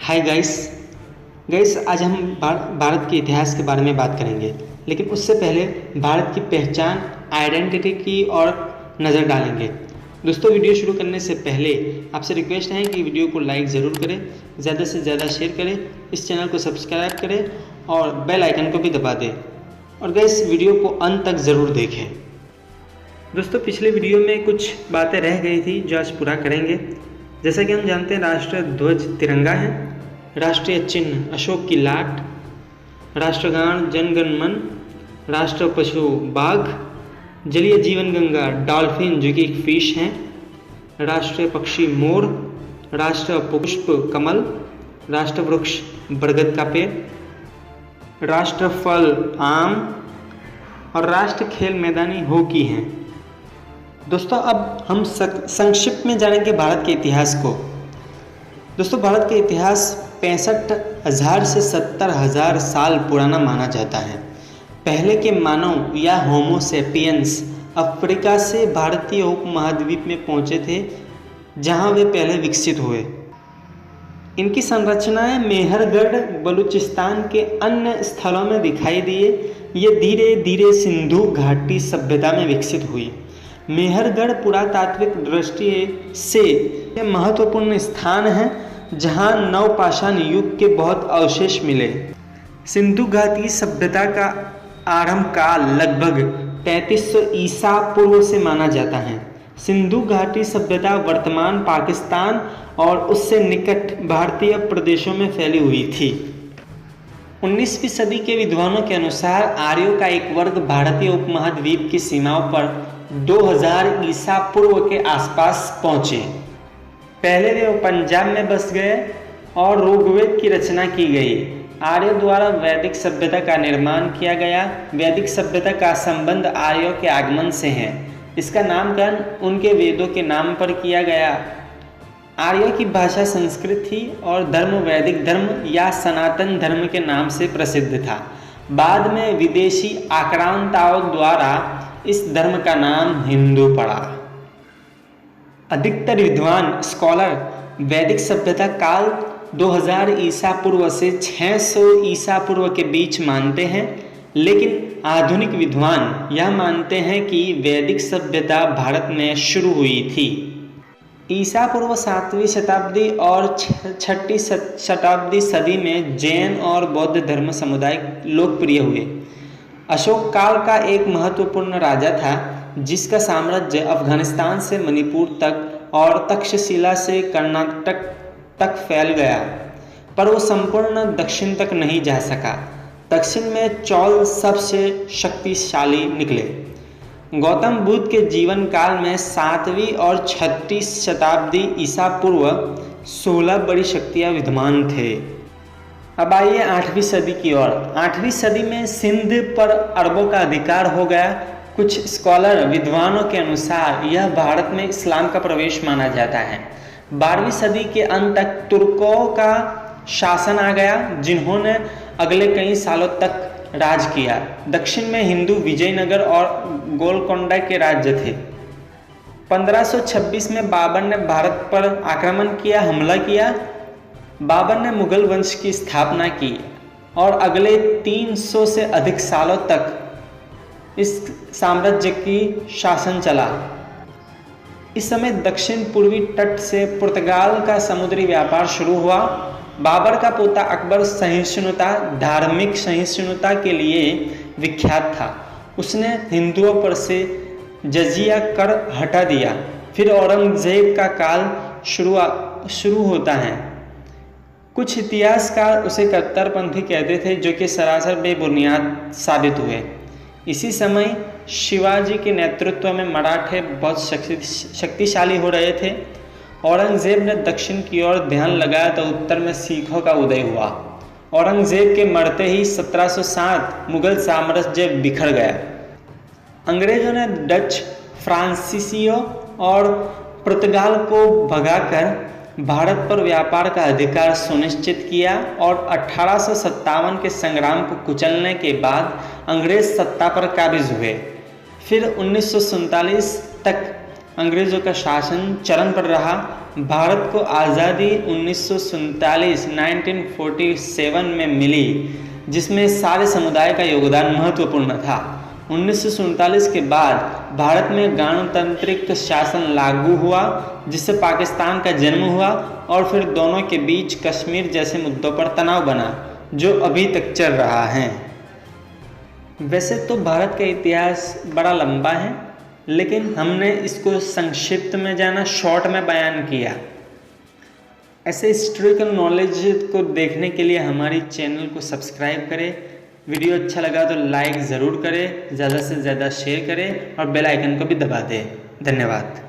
Hi guys guys आज हम भारत के इतिहास के बारे में बात करेंगे, लेकिन उससे पहले भारत की पहचान, आइडेंटिटी की और नज़र डालेंगे। दोस्तों, वीडियो शुरू करने से पहले आपसे रिक्वेस्ट है कि वीडियो को लाइक ज़रूर करें, ज़्यादा से ज़्यादा शेयर करें, इस चैनल को सब्सक्राइब करें और बेल आइकन को भी दबा दें। और गाइस, वीडियो को अंत तक ज़रूर देखें। दोस्तों, पिछले वीडियो में कुछ बातें रह गई थी जो आज पूरा करेंगे। जैसा कि हम जानते हैं, राष्ट्रीय ध्वज तिरंगा है, राष्ट्रीय चिन्ह अशोक की लाट, राष्ट्रगान जन गण मन, राष्ट्र पशु बाघ, जलीय जीवन गंगा डॉल्फिन जो कि एक फिश है, राष्ट्रीय पक्षी मोर, राष्ट्र पुष्प कमल, राष्ट्र वृक्ष बरगद का पेड़, राष्ट्र फल आम और राष्ट्र खेल मैदानी हॉकी हैं। दोस्तों, अब हम संक्षिप्त में जानेंगे भारत के इतिहास को। दोस्तों, भारत का इतिहास 65,000 से 70,000 साल पुराना माना जाता है। पहले के मानव या होमो सेपियंस अफ्रीका से भारतीय उपमहाद्वीप में पहुंचे थे, जहां वे पहले विकसित हुए। इनकी संरचनाएं मेहरगढ़ बलूचिस्तान के अन्य स्थलों में दिखाई दिए। ये धीरे धीरे सिंधु घाटी सभ्यता में विकसित हुई। मेहरगढ़ पुरातात्विक दृष्टि से महत्वपूर्ण स्थान है, जहां नवपाषाण युग के बहुत अवशेष मिले। सिंधु घाटी सभ्यता का आरंभ काल लगभग 3500 ईसा पूर्व से माना जाता है। सिंधु घाटी सभ्यता वर्तमान पाकिस्तान और उससे निकट भारतीय प्रदेशों में फैली हुई थी। 19वीं सदी के विद्वानों के अनुसार आर्यों का एक वर्ग भारतीय उपमहाद्वीप की सीमाओं पर 2000 ईसा पूर्व के आसपास पहुंचे। पहले वे पंजाब में बस गए और ऋग्वेद की रचना की गई। आर्यों द्वारा वैदिक सभ्यता का निर्माण किया गया। वैदिक सभ्यता का संबंध आर्यों के आगमन से है। इसका नामकरण उनके वेदों के नाम पर किया गया। आर्यों की भाषा संस्कृत थी और धर्म वैदिक धर्म या सनातन धर्म के नाम से प्रसिद्ध था। बाद में विदेशी आक्रांताओं द्वारा इस धर्म का नाम हिंदू पड़ा। अधिकतर विद्वान स्कॉलर वैदिक सभ्यता काल 2000 ईसा पूर्व से 600 ईसा पूर्व के बीच मानते हैं, लेकिन आधुनिक विद्वान यह मानते हैं कि वैदिक सभ्यता भारत में शुरू हुई थी। ईसा पूर्व 7वीं शताब्दी और 6ठी शताब्दी सदी में जैन और बौद्ध धर्म समुदाय लोकप्रिय हुए। अशोक काल का एक महत्वपूर्ण राजा था, जिसका साम्राज्य अफगानिस्तान से मणिपुर तक और तक्षशिला से कर्नाटक तक फैल गया, पर वो संपूर्ण दक्षिण तक नहीं जा सका। दक्षिण में चौल सबसे शक्तिशाली निकले। गौतम बुद्ध के जीवन काल में 7वीं और 6ठी शताब्दी ईसा पूर्व 16 बड़ी शक्तियाँ विद्यमान थे। अब आइए 8वीं सदी की ओर। 8वीं सदी में सिंध पर अरबों का अधिकार हो गया। कुछ स्कॉलर विद्वानों के अनुसार यह भारत में इस्लाम का प्रवेश माना जाता है। 12वीं सदी के अंत तक तुर्कों का शासन आ गया, जिन्होंने अगले कई सालों तक राज किया। दक्षिण में हिंदू विजयनगर और गोलकोंडा के राज्य थे। 1526 में बाबर ने भारत पर आक्रमण किया, हमला किया। बाबर ने मुगल वंश की स्थापना की और अगले 300 से अधिक सालों तक इस साम्राज्य की शासन चला। इस समय दक्षिण पूर्वी तट से पुर्तगाल का समुद्री व्यापार शुरू हुआ। बाबर का पोता अकबर सहिष्णुता, धार्मिक सहिष्णुता के लिए विख्यात था। उसने हिंदुओं पर से जजिया कर हटा दिया। फिर औरंगजेब का काल शुरू होता है। कुछ इतिहासकार उसे कट्टरपंथी कहते थे, जो कि सरासर बेबुनियाद साबित हुए। इसी समय शिवाजी के नेतृत्व में मराठे बहुत शक्तिशाली हो रहे थे। औरंगजेब ने दक्षिण की ओर ध्यान लगाया तो उत्तर में सिखों का उदय हुआ। औरंगजेब के मरते ही 1707 मुगल साम्राज्य बिखर गया। अंग्रेजों ने डच, फ्रांसीसियों और पुर्तगाल को भगाकर भारत पर व्यापार का अधिकार सुनिश्चित किया और 1857 के संग्राम को कुचलने के बाद अंग्रेज सत्ता पर काबिज हुए। फिर 1947 तक अंग्रेजों का शासन चरम पर रहा। भारत को आज़ादी 1947 में मिली, जिसमें सारे समुदाय का योगदान महत्वपूर्ण था। 1947 के बाद भारत में गणतांत्रिक शासन लागू हुआ, जिससे पाकिस्तान का जन्म हुआ और फिर दोनों के बीच कश्मीर जैसे मुद्दों पर तनाव बना, जो अभी तक चल रहा है। वैसे तो भारत का इतिहास बड़ा लंबा है, लेकिन हमने इसको संक्षिप्त में जाना, शॉर्ट में बयान किया। ऐसे हिस्टोरिकल नॉलेज को देखने के लिए हमारी चैनल को सब्सक्राइब करें। वीडियो अच्छा लगा तो लाइक ज़रूर करें, ज़्यादा से ज़्यादा शेयर करें और बेल आइकन को भी दबा दें। धन्यवाद।